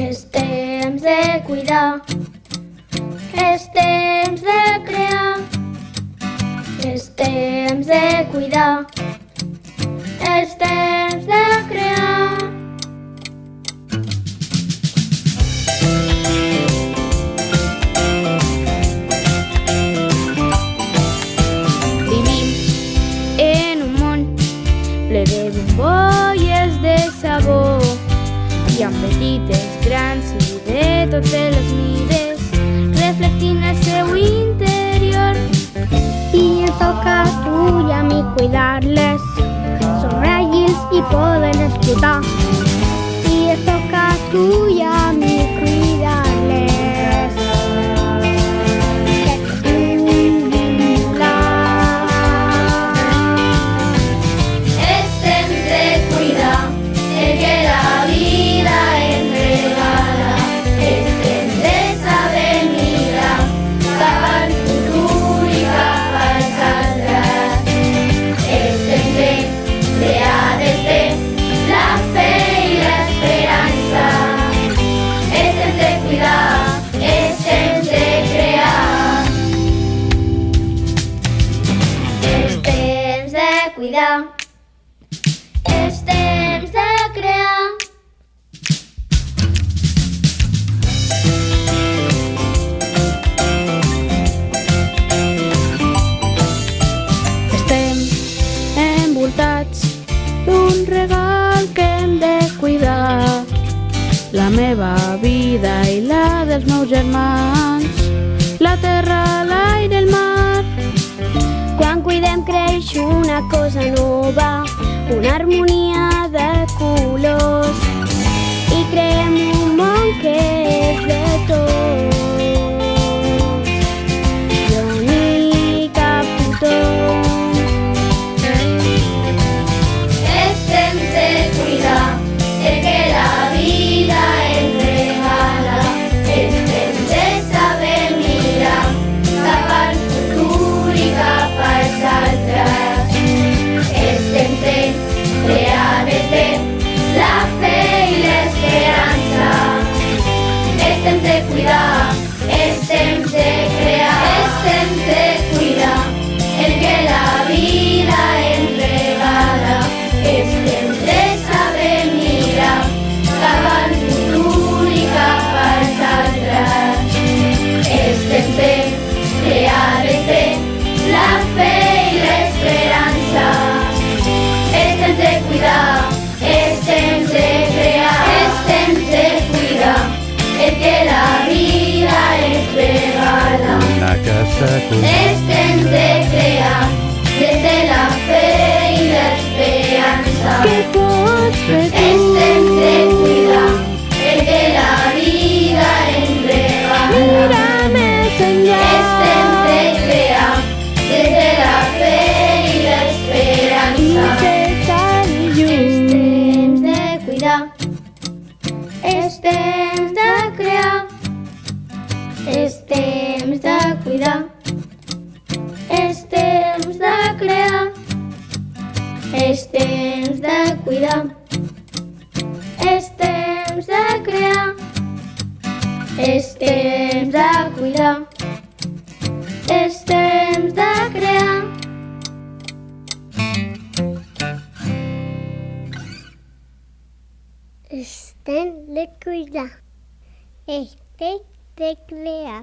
És temps de cuidar, és temps de crear, és temps de cuidar, és temps de crear. Vivim en un món ple de bombolles de sabor, i amb petites, grans i de totes les mides, reflectint el seu interior. I ens toca a tu i a mi cuidar-les, són fràgils i poden explotar. I ens toca a tu i a mi cuidar-les. Cuidar, és temps de crear. Estem envoltats d'un regal que hem de cuidar, la meva vida i la dels meus germans, la terra, l'aire, el mar. Quan cuidem creix una cosa nova, una harmonia de colors, i creem un món que és de tots. Jo ni cap tothom. És temps de cuidar el que la vida ens regala, és temps de saber mirar cap al futur i cap als altres. És temps de crear des de la fe i l'esperança. És temps de cuidar, és temps de crear, és temps de cuidar el que la vida ens regala. És temps de saber mirar cap al futur i cap als altres. És temps de crear des de la fe i l'esperanza. És temps de cuidar, és temps de crear, és temps de cuidar el que la vida ens regala. Una casa És temps de crear des de la fe i l'esperança. Què pots fer tu? És temps de cuidar el que la vida ens regala. Mira més enllà. És temps de crear des de la fe i l'esperança. És temps de cuidar, és temps de crear, és temps de cuidar, és temps de crear, és temps de cuidar, és temps de crear, és temps de cuidar, és temps de crear. És temps de cuidar. És temps de crear.